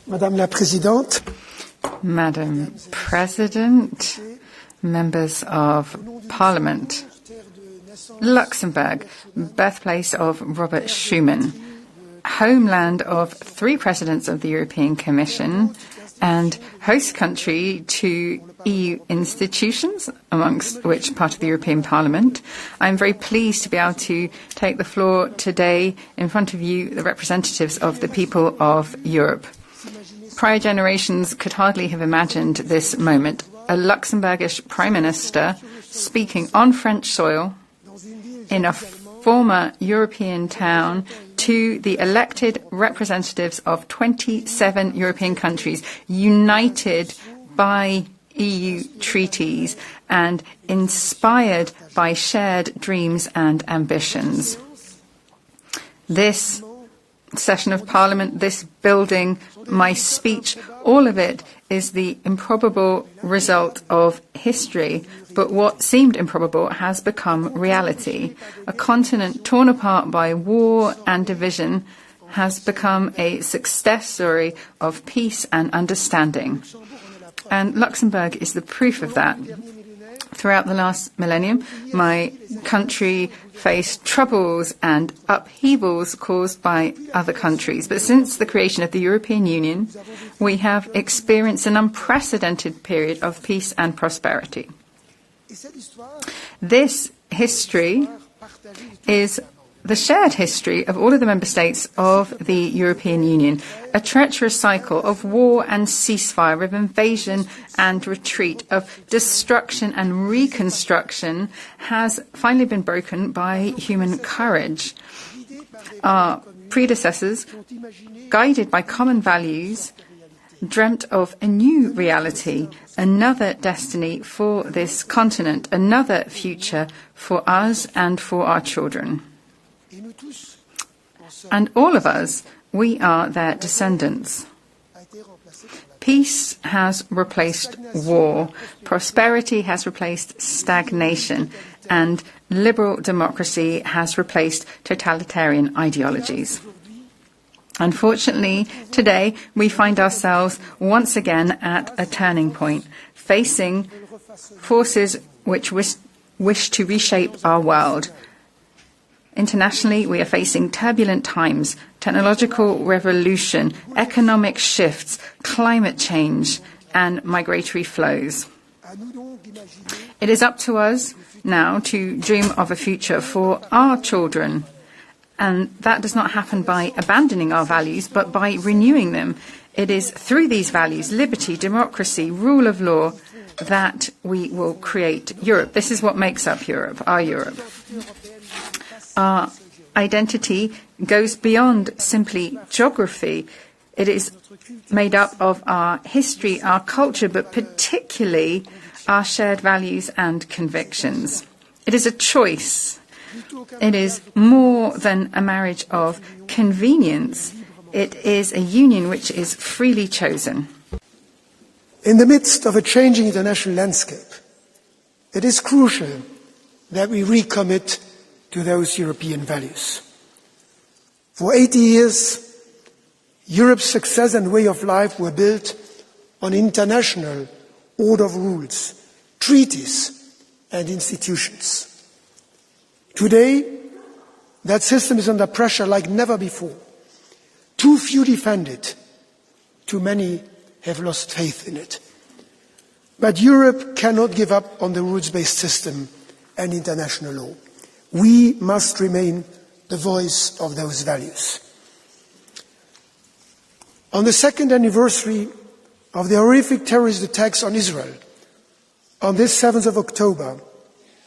Madame la Présidente, Madam President, members of Parliament, Luxembourg, birthplace of Robert Schuman, homeland of 3 presidents of the European Commission, and host country to EU institutions, amongst which part of the European Parliament. I'm very pleased to be able to take the floor today in front of you, the representatives of the people of Europe. Prior generations could hardly have imagined this moment. A Luxembourgish Prime Minister speaking on French soil in a former European town to the elected representatives of 27 European countries, united by EU treaties and inspired by shared dreams and ambitions. This session of Parliament, this building, my speech, all of it is the improbable result of history, but what seemed improbable has become reality. A continent torn apart by war and division has become a success story of peace and understanding. And Luxembourg is the proof of that. Throughout the last millennium, my country faced troubles and upheavals caused by other countries. But since the creation of the European Union, we have experienced an unprecedented period of peace and prosperity. This history is the shared history of all of the member states of the European Union, a treacherous cycle of war and ceasefire, of invasion and retreat, of destruction and reconstruction has finally been broken by human courage. Our predecessors, guided by common values, dreamt of a new reality, another destiny for this continent, another future for us and for our children. And all of us, we are their descendants. Peace has replaced war, prosperity has replaced stagnation, and liberal democracy has replaced totalitarian ideologies. Unfortunately, today we find ourselves once again at a turning point, facing forces which wish to reshape our world. Internationally, we are facing turbulent times, technological revolution, economic shifts, climate change, and migratory flows. It is up to us now to dream of a future for our children. And that does not happen by abandoning our values, but by renewing them. It is through these values, liberty, democracy, rule of law, that we will create Europe. This is what makes up Europe, our Europe. Our identity goes beyond simply geography. It is made up of our history, our culture, but particularly our shared values and convictions. It is a choice. It is more than a marriage of convenience. It is a union which is freely chosen. in the midst of a changing international landscape, it is crucial that we recommit to those European values. For 80 years, Europe's success and way of life were built on international order of rules, treaties and institutions. Today, that system is under pressure like never before. Too few defend it. Too many have lost faith in it. But Europe cannot give up on the rules-based system and international law. We must remain the voice of those values. On the second anniversary of the horrific terrorist attacks on Israel, on this 7th of October,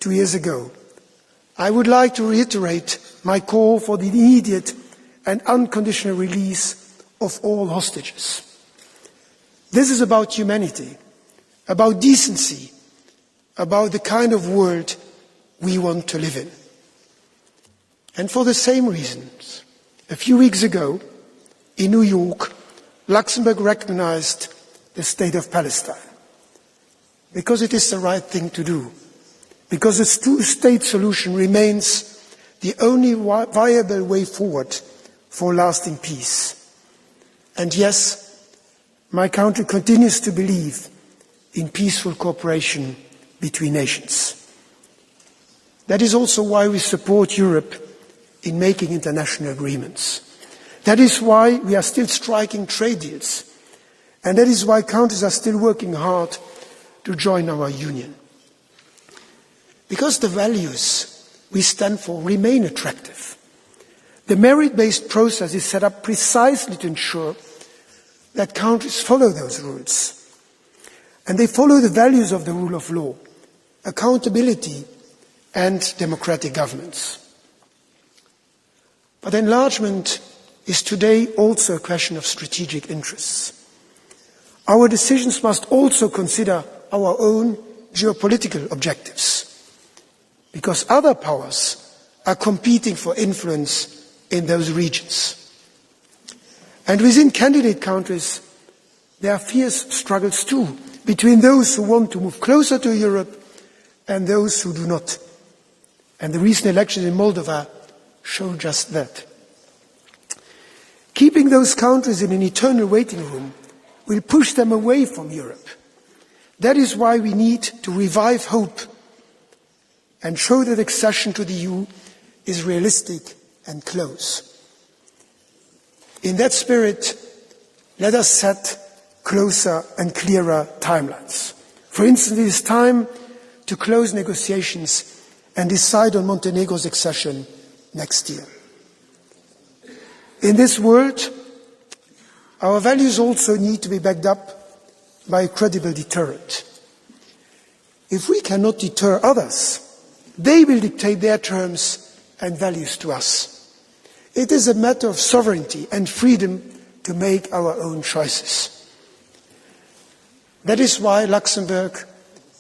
2 years ago, I would like to reiterate my call for the immediate and unconditional release of all hostages. This is about humanity, about decency, about the kind of world we want to live in. And for the same reasons, a few weeks ago, in New York, Luxembourg recognized the state of Palestine. Because it is the right thing to do. Because a two-state solution remains the only viable way forward for lasting peace. And yes, my country continues to believe in peaceful cooperation between nations. That is also why we support Europe in making international agreements. That is why we are still striking trade deals. And that is why countries are still working hard to join our union. Because the values we stand for remain attractive. The merit-based process is set up precisely to ensure that countries follow those rules. And they follow the values of the rule of law, accountability, and democratic governance. But enlargement is today also a question of strategic interests. Our decisions must also consider our own geopolitical objectives, because other powers are competing for influence in those regions. And within candidate countries, there are fierce struggles too, between those who want to move closer to Europe and those who do not. And the recent elections in Moldova show just that. Keeping those countries in an eternal waiting room will push them away from Europe. That is why we need to revive hope and show that accession to the EU is realistic and close. In that spirit, let us set closer and clearer timelines. For instance, it is time to close negotiations and decide on Montenegro's accession next year. In this world, our values also need to be backed up by a credible deterrent. If we cannot deter others, they will dictate their terms and values to us. It is a matter of sovereignty and freedom to make our own choices. That is why Luxembourg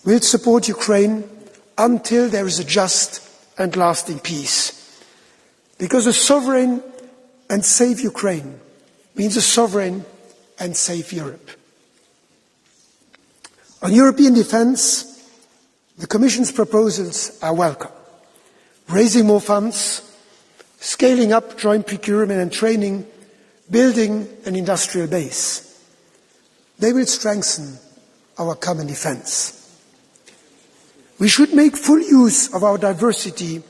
will support Ukraine until there is a just and lasting peace. Because a sovereign and safe Ukraine means a sovereign and safe Europe. On European defence, the Commission's proposals are welcome. Raising more funds, scaling up joint procurement and training, building an industrial base. They will strengthen our common defence. We should make full use of our diversity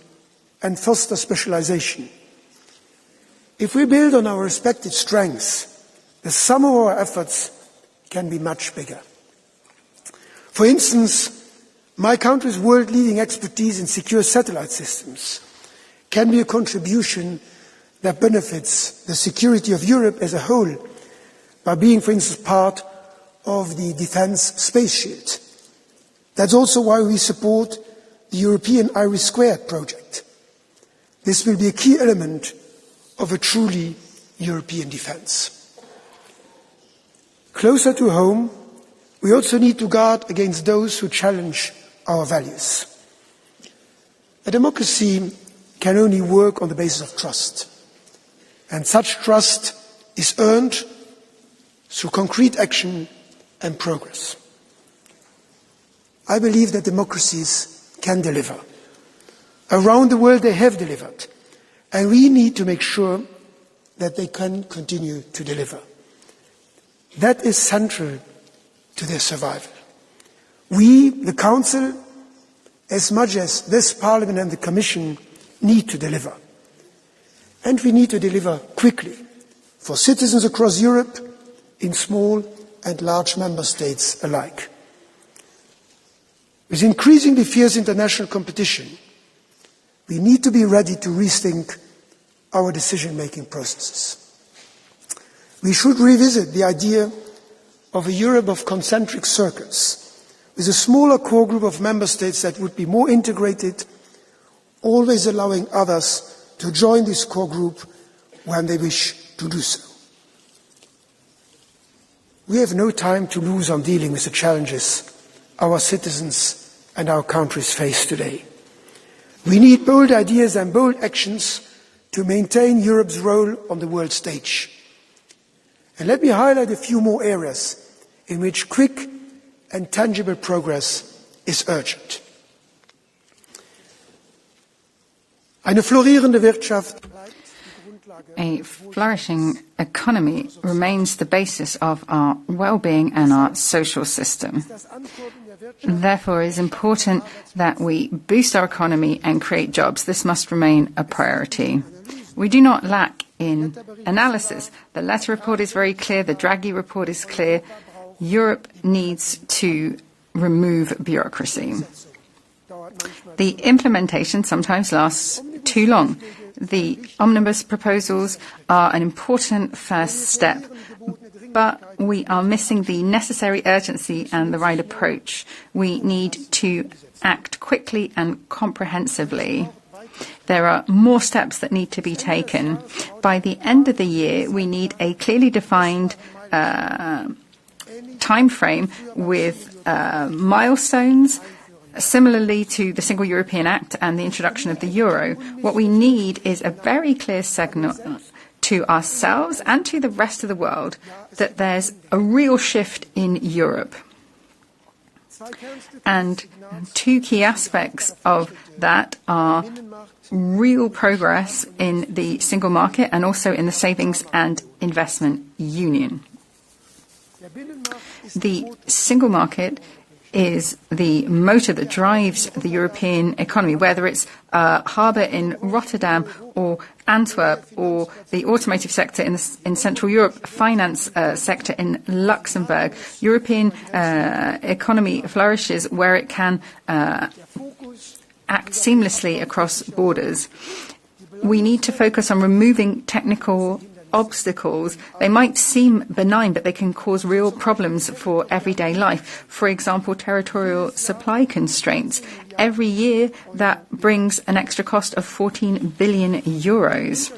and foster specialisation. If we build on our respective strengths, the sum of our efforts can be much bigger. For instance, my country's world-leading expertise in secure satellite systems can be a contribution that benefits the security of Europe as a whole by being, for instance, part of the defence space shield. That's also why we support the European IRIS² project. This will be a key element of a truly European defence. Closer to home, we also need to guard against those who challenge our values. A democracy can only work on the basis of trust, and such trust is earned through concrete action and progress. I believe that democracies can deliver. Around the world they have delivered, and we need to make sure that they can continue to deliver. That is central to their survival. We, the Council, as much as this Parliament and the Commission, need to deliver. And we need to deliver quickly for citizens across Europe, in small and large member states alike. With increasingly fierce international competition, we need to be ready to rethink our decision-making processes. We should revisit the idea of a Europe of concentric circles, with a smaller core group of member states that would be more integrated, always allowing others to join this core group when they wish to do so. We have no time to lose on dealing with the challenges our citizens and our countries face today. We need bold ideas and bold actions to maintain Europe's role on the world stage. And let me highlight a few more areas in which quick and tangible progress is urgent. Eine florierende Wirtschaft bleibt die Grundlage A flourishing economy remains the basis of our well-being and our social system. Therefore, it is important that we boost our economy and create jobs. This must remain a priority. We do not lack in analysis. The Letter report is very clear. The Draghi report is clear. Europe needs to remove bureaucracy. The implementation sometimes lasts too long. The omnibus proposals are an important first step, but we are missing the necessary urgency and the right approach. We need to act quickly and comprehensively. There are more steps that need to be taken. By the end of the year, we need a clearly defined time frame with milestones, similarly to the Single European Act and the introduction of the euro. What we need is a very clear signal to ourselves and to the rest of the world that there's a real shift in Europe. And two key aspects of that are real progress in the single market and also in the savings and investment union. The single market is the motor that drives the European economy, whether it's a harbour in Rotterdam or Antwerp, or the automotive sector in Central Europe, finance sector in Luxembourg. European economy flourishes where it can act seamlessly across borders. We need to focus on removing technical obstacles. They might seem benign, but they can cause real problems for everyday life. For example, territorial supply constraints. Every year, that brings an extra cost of 14 billion euros.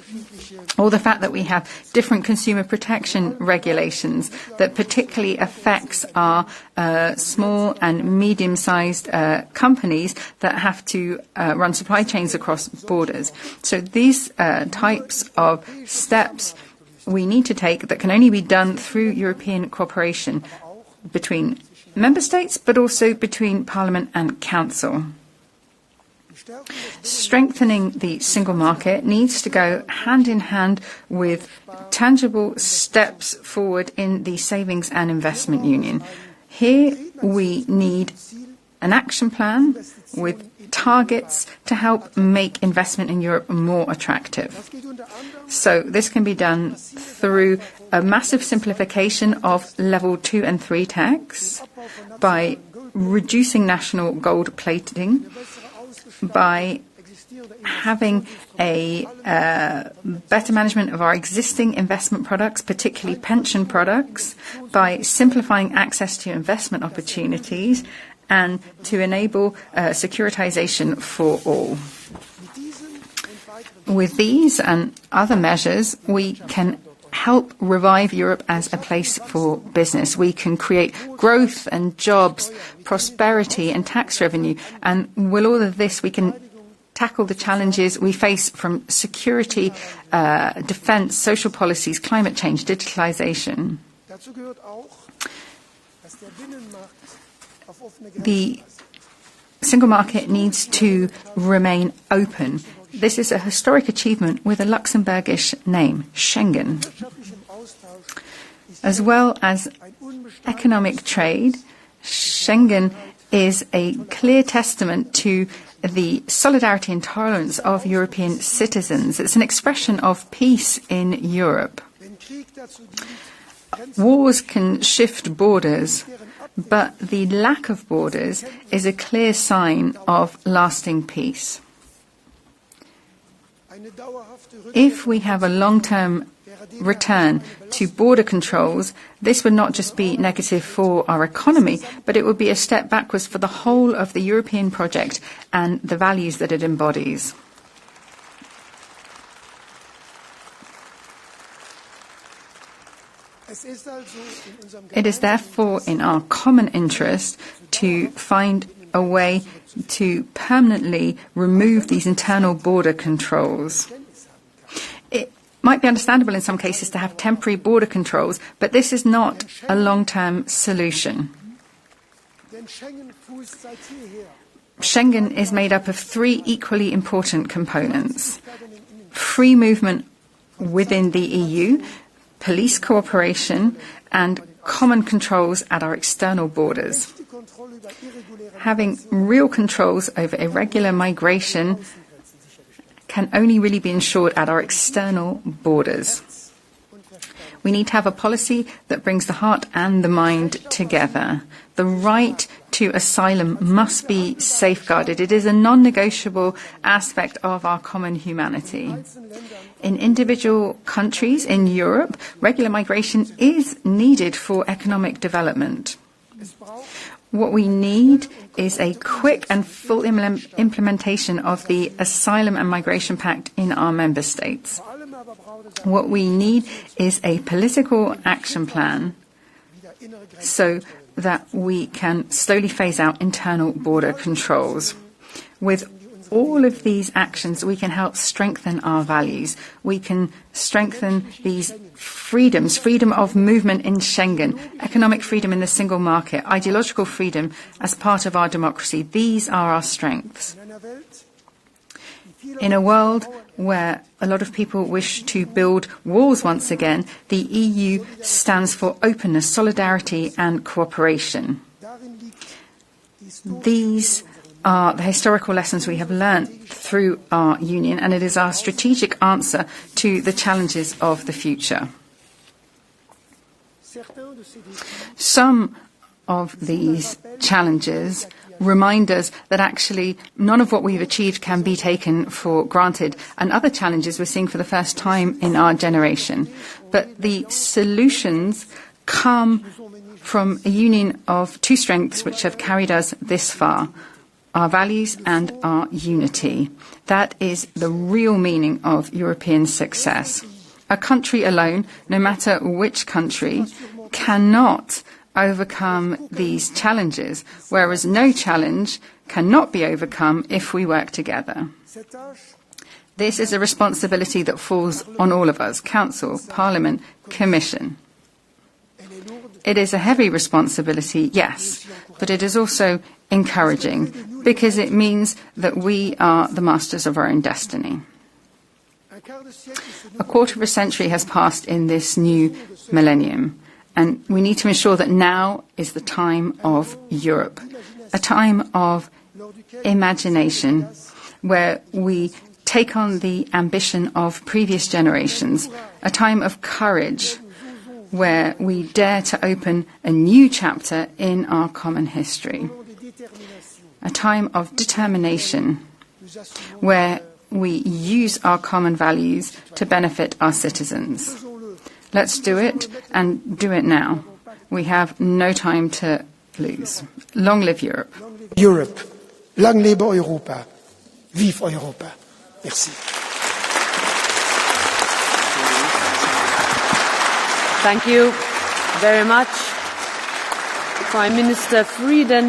Or the fact that we have different consumer protection regulations that particularly affects our small and medium-sized companies that have to run supply chains across borders. So these types of steps we need to take that can only be done through European cooperation between member states, but also between Parliament and Council. Strengthening the single market needs to go hand in hand with tangible steps forward in the savings and investment union. Here we need an action plan with targets to help make investment in Europe more attractive. So this can be done through a massive simplification of level 2 and 3 tax, by reducing national gold plating, by having a better management of our existing investment products, particularly pension products, by simplifying access to investment opportunities, and to enable securitization for all. With these and other measures, we can help revive Europe as a place for business. We can create growth and jobs, prosperity and tax revenue. And with all of this, we can tackle the challenges we face from security, defense, social policies, climate change, digitalization. The single market needs to remain open. This is a historic achievement with a Luxembourgish name, Schengen. As well as economic trade, Schengen is a clear testament to the solidarity and tolerance of European citizens. It's an expression of peace in Europe. Wars can shift borders, but the lack of borders is a clear sign of lasting peace. If we have a long-term return to border controls, this would not just be negative for our economy, but it would be a step backwards for the whole of the European project and the values that it embodies. It is therefore in our common interest to find a way to permanently remove these internal border controls. It might be understandable in some cases to have temporary border controls, but this is not a long-term solution. Schengen is made up of 3 equally important components: free movement within the EU, police cooperation, and common controls at our external borders. Having real controls over irregular migration can only really be ensured at our external borders. We need to have a policy that brings the heart and the mind together. The right to asylum must be safeguarded. It is a non-negotiable aspect of our common humanity. In individual countries in Europe, regular migration is needed for economic development. What we need is a quick and full implementation of the Asylum and Migration Pact in our member states. What we need is a political action plan so that we can slowly phase out internal border controls. With all of these actions, we can help strengthen our values. We can strengthen these freedoms, freedom of movement in Schengen, economic freedom in the single market, ideological freedom as part of our democracy. These are our strengths. In a world where a lot of people wish to build walls once again, the EU stands for openness, solidarity and cooperation. These are the historical lessons we have learnt through our union, and it is our strategic answer to the challenges of the future. Some of these challenges remind us that actually none of what we've achieved can be taken for granted, and other challenges we're seeing for the first time in our generation. But the solutions come from a union of two strengths which have carried us this far: our values and our unity. That is the real meaning of European success. A country alone, no matter which country, cannot overcome these challenges, whereas no challenge cannot be overcome if we work together. This is a responsibility that falls on all of us, Council, Parliament, Commission. It is a heavy responsibility, yes, but it is also encouraging, because it means that we are the masters of our own destiny. A quarter of a century has passed in this new millennium, and we need to ensure that now is the time of Europe, a time of imagination, where we take on the ambition of previous generations, a time of courage, where we dare to open a new chapter in our common history, a time of determination, where we use our common values to benefit our citizens. Let's do it, and do it now. We have no time to lose. Long live Europe. Europe. Lang lebe Europa. Vive Europa. Merci. Thank you very much, Prime Minister Frieden.